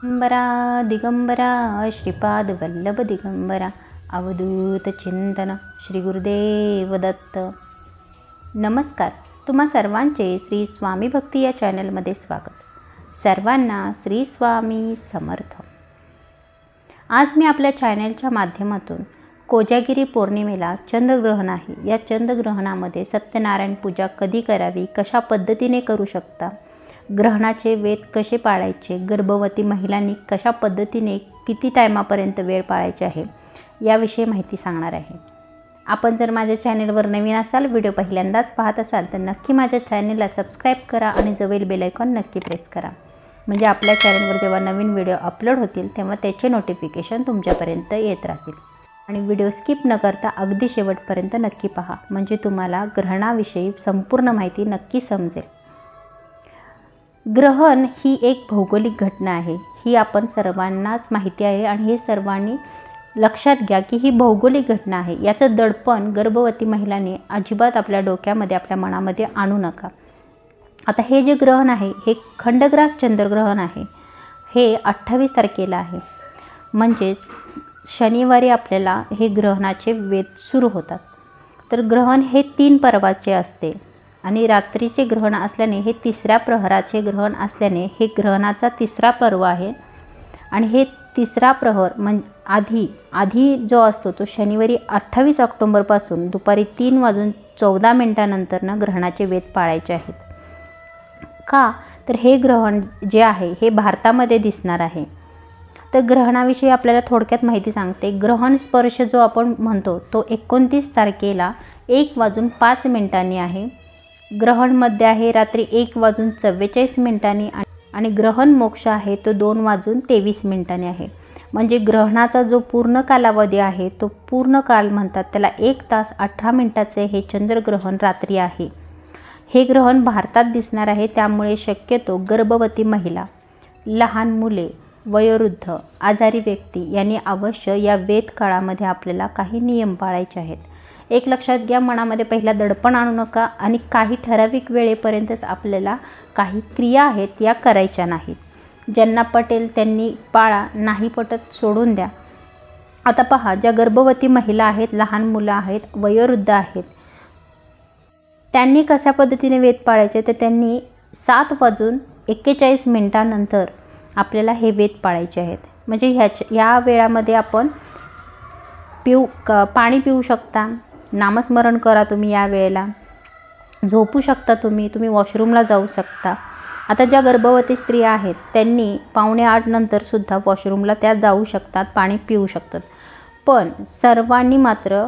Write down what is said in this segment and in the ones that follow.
दिगंबरा दिगंबरा श्रीपाद वल्लभ दिगंबरा अवधूत चिंतन श्री गुरुदेव दत्त. नमस्कार. तुम्हा सर्वांचे श्री स्वामी भक्ती या चॅनलमध्ये स्वागत. सर्वांना श्री स्वामी समर्थ. आज मी आपल्या चॅनलच्या माध्यमातून कोजागिरी पौर्णिमेला चंद्रग्रहण आहे, या चंद्रग्रहणामध्ये सत्यनारायण पूजा कधी करावी, कशा पद्धतीने करू शकता, ग्रहणाचे वेद कसे पाळायचे, गर्भवती महिलांनी कशा पद्धतीने किती टायमापर्यंत वेळ पाळायचे आहे याविषयी माहिती सांगणार आहे. आपण जर माझ्या चॅनलवर नवीन असाल, व्हिडिओ पहिल्यांदाच पाहत असाल तर नक्की माझ्या चॅनलला सबस्क्राईब करा आणि जवळील बेल आयकॉन नक्की प्रेस करा, म्हणजे आपल्या चॅनलवर जेव्हा नवीन व्हिडिओ अपलोड होतील तेव्हा त्याचे नोटिफिकेशन तुमच्यापर्यंत येत राहतील. आणि व्हिडिओ स्किप न करता अगदी शेवटपर्यंत नक्की पहा, म्हणजे तुम्हाला ग्रहणाविषयी संपूर्ण माहिती नक्की समजेल. ग्रहण ही एक भौगोलिक घटना आहे, ही आपण सर्वांनाच माहिती आहे आणि हे सर्वांनी लक्षात घ्या की ही भौगोलिक घटना आहे. याचं दडपण गर्भवती महिलांनी अजिबात आपल्या डोक्यामध्ये, आपल्या मनामध्ये आणू नका. आता हे जे ग्रहण आहे हे खंडग्रास चंद्रग्रहण आहे. हे 28 तारखेला आहे, म्हणजेच शनिवारी आपल्याला हे ग्रहणाचे वेध सुरू होतात. तर ग्रहण हे 3 पर्वाचे असते आणि रात्रीचे ग्रहण असल्याने हे 3ऱ्या प्रहराचे ग्रहण असल्याने हे ग्रहणाचा 3रा पर्व आहे. आणि हे 3रा प्रहर आधी जो असतो तो शनिवारी 28 ऑक्टोबरपासून दुपारी 3:14 नंतर ग्रहणाचे वेध पाळायचे आहेत. का तर हे ग्रहण जे आहे हे भारतामध्ये दिसणार आहे. तर ग्रहणाविषयी आपल्याला थोडक्यात माहिती सांगते. ग्रहण स्पर्श जो आपण म्हणतो तो 29 तारखेला 1:05 आहे. ग्रहण मध्य आहे रात्री 1:44 आणि ग्रहण मोक्ष आहे तो 2:23 आहे. म्हणजे ग्रहणाचा जो पूर्ण कालावधी आहे तो पूर्ण काल म्हणतात त्याला 1 तास 18 मिनिटाचे हे चंद्रग्रहण रात्री आहे. हे ग्रहण भारतात दिसणार आहे, त्यामुळे शक्यतो गर्भवती महिला, लहान मुले, वयोवृद्ध, आजारी व्यक्ती यांनी अवश्य या वेध काळामध्ये आपल्याला काही नियम पाळायचे आहेत. एक लक्षात घ्या, मनामध्ये पहिला दडपण आणू नका आणि काही ठराविक वेळेपर्यंतच आपल्याला काही क्रिया आहेत या करायच्या नाहीत. ज्यांना पटेल त्यांनी पाळा, नाही पटत सोडून द्या. आता पहा, ज्या गर्भवती महिला आहेत, लहान मुलं आहेत, वयोवृद्ध आहेत, त्यांनी कशा पद्धतीने वेध पाळायचे तर त्यांनी 7:41 नंतर आपल्याला हे वेध पाळायचे आहेत. म्हणजे या वेळामध्ये आपण पाणी पिऊ शकता, नामस्मरण करा तुम्ही या वेळेला, झोपू शकता तुम्ही वॉशरूमला जाऊ शकता. आता ज्या गर्भवती स्त्रिया आहेत त्यांनी 7:45 नंतरसुद्धा वॉशरूमला त्या जाऊ शकतात, पाणी पिऊ शकतात. पण सर्वांनी मात्र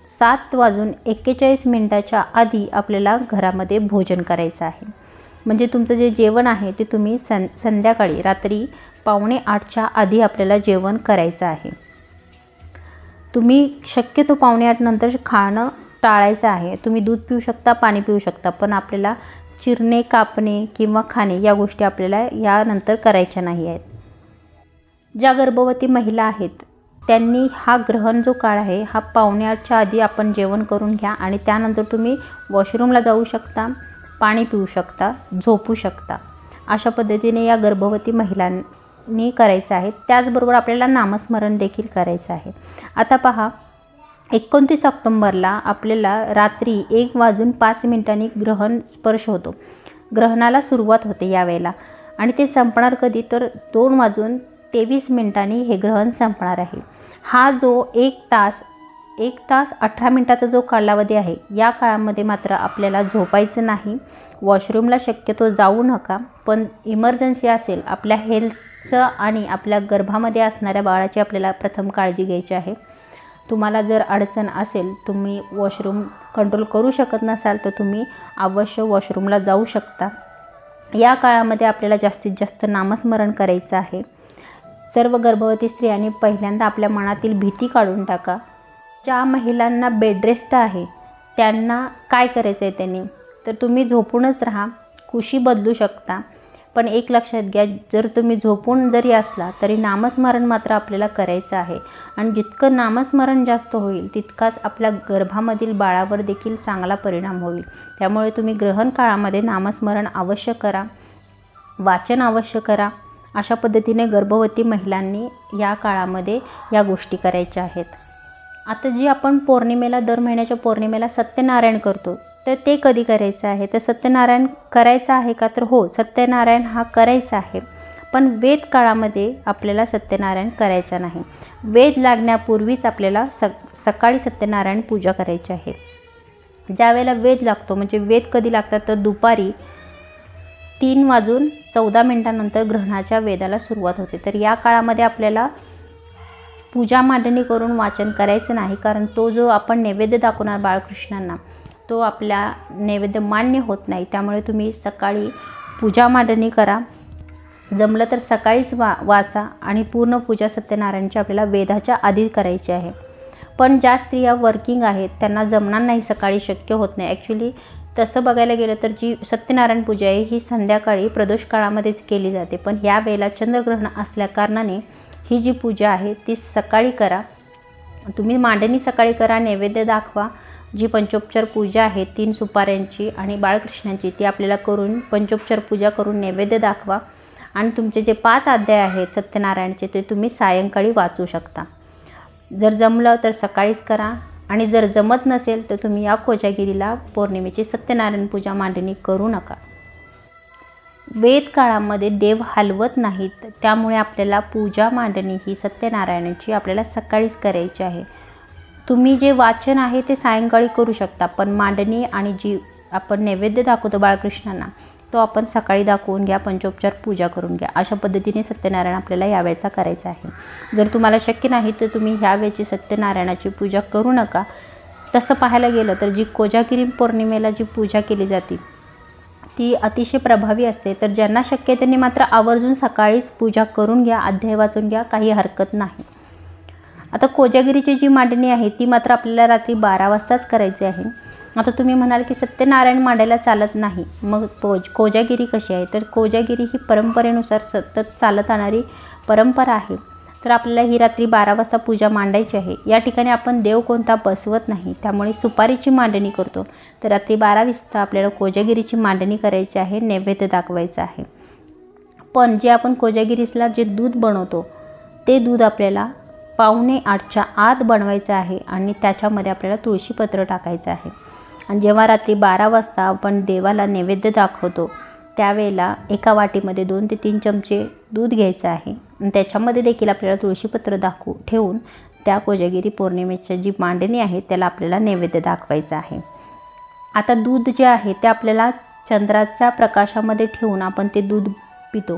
7:41 आधी आपल्याला घरामध्ये भोजन करायचं आहे. म्हणजे तुमचं जे जेवण आहे ते तुम्ही संध्याकाळी रात्री 7:45 आधी आपल्याला जेवण करायचं आहे. तुम्ही शक्यतो 7:45 नंतर खाणं टाळायचं आहे. तुम्ही दूध पिऊ शकता, पाणी पिऊ शकता, पण आपल्याला चिरणे, कापणे किंवा खाणे या गोष्टी आपल्याला यानंतर करायच्या नाही आहेत. ज्या गर्भवती महिला आहेत त्यांनी हा ग्रहण जो काळ आहे हा 7:45 आधी आपण जेवण करून घ्या आणि त्यानंतर तुम्ही वॉशरूमला जाऊ शकता, पाणी पिऊ शकता, झोपू शकता. अशा पद्धतीने या गर्भवती महिलांनी करायचं आहे. त्याचबरोबर आपल्याला नामस्मरण देखील करायचं आहे. आता पहा, 29 ऑक्टोबरला आपल्याला रात्री 1:05 ग्रहण स्पर्श होतो. ग्रहणाला सुरुवात होते यावेळेला आणि ते संपणार कधी तर 2:23 हे ग्रहण संपणार आहे. हा जो 1 तास 18 मिनिटाचा जो कालावधी आहे या काळामध्ये मात्र आपल्याला झोपायचं नाही, वॉशरूमला शक्यतो जाऊ नका. पण इमर्जन्सी असेल, आपल्या हेल्थचं आणि आपल्या गर्भामध्ये असणाऱ्या बाळाची आपल्याला प्रथम काळजी घ्यायची आहे. तुम्हाला जर अडचण असेल, तुम्ही वॉशरूम कंट्रोल करू शकत नसाल तर तुम्ही अवश्य वॉशरूमला जाऊ शकता. या काळामध्ये आपल्याला जास्तीत जास्त नामस्मरण करायचं आहे. सर्व गर्भवती स्त्रियांनी पहिल्यांदा आपल्या मनातील भीती काढून टाका. ज्या महिलांना बेडरेस्ट आहे त्यांना काय करायचं आहे त्यांनी तर तुम्ही झोपूनच राहा, कुशी बदलू शकता. पण एक लक्षात घ्या, जर तुम्ही झोपून जरी असला तरी नामस्मरण मात्र आपल्याला करायचं आहे. आणि जितकं नामस्मरण जास्त होईल तितकाच आपल्या गर्भामधील बाळावर देखील चांगला परिणाम होईल. त्यामुळे तुम्ही ग्रहण काळामध्ये नामस्मरण अवश्य करा, वाचन अवश्य करा अशा पद्धतीने गर्भवती महिलांनी या काळामध्ये या गोष्टी करायच्या आहेत. आता जी आपण पौर्णिमेला, दर महिन्याच्या पौर्णिमेला सत्यनारायण करतो, तर ते कधी करायचं आहे? तर सत्यनारायण करायचं आहे का? तर हो, सत्यनारायण हा करायचा आहे, पण वेद काळामध्ये आपल्याला सत्यनारायण करायचं नाही. वेद लागण्यापूर्वीच आपल्याला सकाळी सत्यनारायण पूजा करायची आहे. ज्या वेळेला वेद लागतो, म्हणजे वेद कधी लागतात? तर दुपारी 3:14 ग्रहणाच्या वेदाला सुरुवात होते. तर या काळामध्ये आपल्याला पूजा मांडणी करून वाचन करायचं नाही, कारण तो जो आपण नैवेद्य दाखवणार बाळकृष्णांना, तो आपल्या नैवेद्य मान्य होत नाही. त्यामुळे तुम्ही सकाळी पूजा मांडणी करा. जमलं तर सकाळीच वाचा आणि पूर्ण पूजा सत्यनारायणची आपल्याला वेदाच्या आधी करायची आहे. पण ज्या स्त्रिया वर्किंग आहेत त्यांना जमणार नाही, सकाळी शक्य होत नाही. ॲक्च्युली तसं बघायला गेलं तर जी सत्यनारायण पूजा आहे ही संध्याकाळी प्रदोष काळामध्येच केली जाते, पण ह्या वेळेला चंद्रग्रहण असल्याकारणाने ही जी पूजा आहे ती सकाळी करा. तुम्ही मांडणी सकाळी करा, नैवेद्य दाखवा. जी पंचोपचार पूजा आहे 3 सुपाऱ्यांची आणि बाळकृष्णांची, ती आपल्याला करून पंचोपचार पूजा करून नैवेद्य दाखवा. आणि तुमचे जे 5 अध्याय आहेत सत्यनारायणचे ते तुम्ही सायंकाळी वाचू शकता. जर जमलं तर सकाळीच करा, आणि जर जमत नसेल तर तुम्ही या कोजागिरीला पौर्णिमेची सत्यनारायण पूजा मांडणी करू नका. वेद काळामध्ये देव हलवत नाहीत, त्यामुळे आपल्याला पूजा मांडणी ही सत्यनारायणाची आपल्याला सकाळीच करायची आहे. तुम्ही जे वाचन आहे ते सायंकाळी करू शकता, पण मांडणी आणि जी आपण नैवेद्य दाखवतो बाळकृष्णांना तो आपण सकाळी दाखवून घ्या, पंचोपचार पूजा करून घ्या. अशा पद्धतीने सत्यनारायण आपल्याला यावेळेचा करायचा आहे. जर तुम्हाला शक्य नाही तर तुम्ही ह्यावेळची सत्यनारायणाची पूजा करू नका. तसं पाहायला गेलं तर जी कोजागिरी पौर्णिमेला जी पूजा केली जाते ती अतिशय प्रभावी असते. तर ज्यांना शक्य आहे त्यांनी मात्र आवर्जून सकाळीच पूजा करून घ्या, अध्याय वाचून घ्या, काही हरकत नाही. आता कोजागिरीची जी मांडणी आहे ती मात्र आपल्याला रात्री 12 वाजताच करायची आहे. आता तुम्ही म्हणाल की सत्यनारायण मांडायला चालत नाही, मग कोजागिरी कशी आहे? तर कोजागिरी ही परंपरेनुसार सतत चालत येणारी परंपरा आहे. तर आपल्याला ही रात्री 12 वाजता पूजा मांडायची आहे. या ठिकाणी आपण देव कोणता बसवत नाही, त्यामुळे सुपारीची मांडणी करतो. तर रात्री 12 वाजता आपल्याला कोजागिरीची मांडणी करायची आहे, नैवेद्य दाखवायचं आहे. पण जे आपण कोजागिरीला जे दूध बनवतो ते दूध आपल्याला 7:45च्या आत बनवायचं आहे आणि त्याच्यामध्ये आपल्याला तुळशीपत्र टाकायचं आहे. आणि जेव्हा रात्री 12 वाजता आपण देवाला नैवेद्य दाखवतो त्यावेळेला एका वाटीमध्ये 2 ते 3 चमचे दूध घ्यायचं आहे आणि त्याच्यामध्ये देखील आपल्याला तुळशीपत्र ठेवून त्या कोजागिरी पौर्णिमेची जी मांडणी आहे त्याला आपल्याला नैवेद्य दाखवायचं आहे. आता दूध जे आहे ते आपल्याला चंद्राच्या प्रकाशामध्ये ठेवून आपण ते दूध पितो.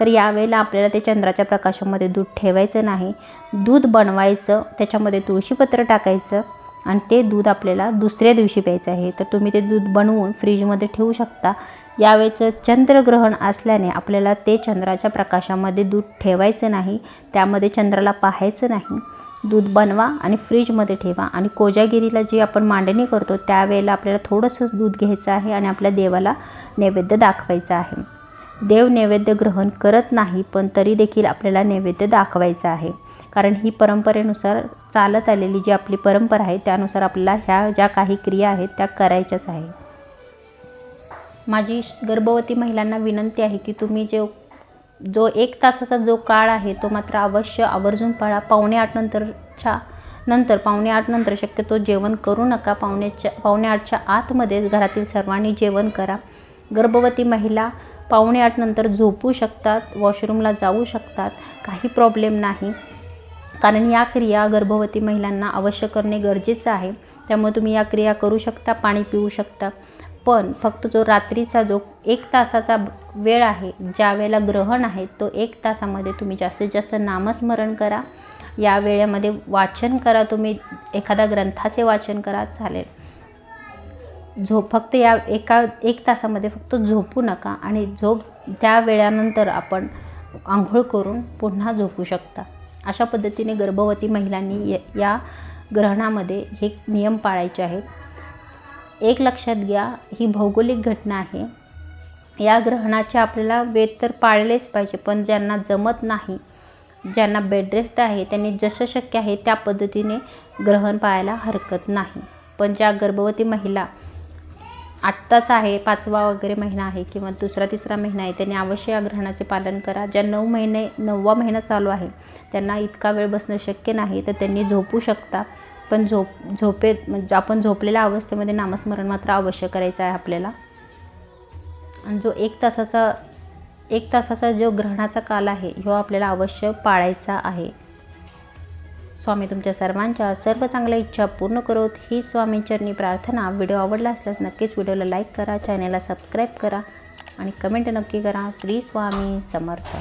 तर यावेळेला आपल्याला ते चंद्राच्या प्रकाशामध्ये दूध ठेवायचं नाही. दूध बनवायचं, त्याच्यामध्ये तुळशीपत्र टाकायचं आणि ते दूध आपल्याला दुसऱ्या दिवशी प्यायचं आहे. तर तुम्ही ते दूध बनवून फ्रीजमध्ये ठेवू शकता. यावेळेचं चंद्रग्रहण असल्याने आपल्याला ते चंद्राच्या प्रकाशामध्ये दूध ठेवायचं नाही, त्यामध्ये चंद्राला पाहायचं नाही. दूध बनवा आणि फ्रीजमध्ये ठेवा. आणि कोजागिरीला जी आपण मांडणी करतो त्यावेळेला आपल्याला थोडंसंच दूध घ्यायचं आहे आणि आपल्या देवाला नैवेद्य दाखवायचं आहे. देव नैवेद्य ग्रहण करत नाही, पण तरी देखील आपल्याला नैवेद्य दाखवायचं आहे, कारण ही परंपरेनुसार चालत आलेली जी आपली परंपरा आहे त्यानुसार आपल्याला ह्या ज्या काही क्रिया आहेत त्या करायच्याच आहे. माझी गर्भवती महिलांना विनंती आहे की तुम्ही जो 1 तासाचा जो काळ आहे तो मात्र अवश्य आवर्जून पाळा. 7:45 नंतर शक्यतो जेवण करू नका. 7:45च्या आतमध्ये घरातील सर्वांनी जेवण करा. गर्भवती महिला 7:45 नंतर झोपू शकतात, वॉशरूमला जाऊ शकतात, काही प्रॉब्लेम नाही, कारण या क्रिया गर्भवती महिलांना अवश्य करणे गरजेचं आहे. त्यामुळे तुम्ही या क्रिया करू शकता, पाणी पिऊ शकता. पण फक्त जो रात्रीचा जो 1 तासाचा वेळ आहे, ज्या वेळेला ग्रहण आहे तो 1 तासामध्ये तुम्ही जास्तीत जास्त नामस्मरण करा. या वेळेमध्ये वाचन करा, तुम्ही एखाद्या ग्रंथाचे वाचन करा, चालेल. फक्त या 1 तासामध्ये फक्त झोपू नका आणि त्या वेळानंतर आपण आंघोळ करून पुन्हा झोपू शकता. अशा पद्धतीने गर्भवती महिलांनी या ग्रहणामध्ये हे नियम पाळायचे आहेत. एक लक्षात घ्या, ही भौगोलिक घटना आहे. या ग्रहणाचे आपल्याला वेद तर पाळलेच पाहिजे, पण ज्यांना जमत नाही, ज्यांना बेडरेस्ट आहे त्यांनी जसं शक्य आहे त्या पद्धतीने ग्रहण पाळायला हरकत नाही. पण ज्या गर्भवती महिला आत्ताच आहे, 5वा वगैरे महिना आहे किंवा 2रा-3रा महिना आहे, त्यांनी अवश्य या ग्रहणाचे पालन करा. ज्या 9वा महिना चालू आहे त्यांना इतका वेळ बसणं शक्य नाही, तर त्यांनी झोपू शकता. पण झोपेत म्हणजे आपण झोपलेल्या अवस्थेमध्ये नामस्मरण मात्र अवश्य करायचं आहे आपल्याला. आणि जो 1 तासाचा जो ग्रहणाचा काल आहे ह्यो आपल्याला अवश्य पाळायचा आहे. स्वामी तुमच्या सर्वांच्या सर्व चांगल्या इच्छा पूर्ण करोत ही स्वामींचरणी प्रार्थना. व्हिडिओ आवडला असल्यास नक्कीच व्हिडिओला लाईक करा, चॅनलला सबस्क्राईब करा आणि कमेंट नक्की करा. श्री स्वामी समर्थ.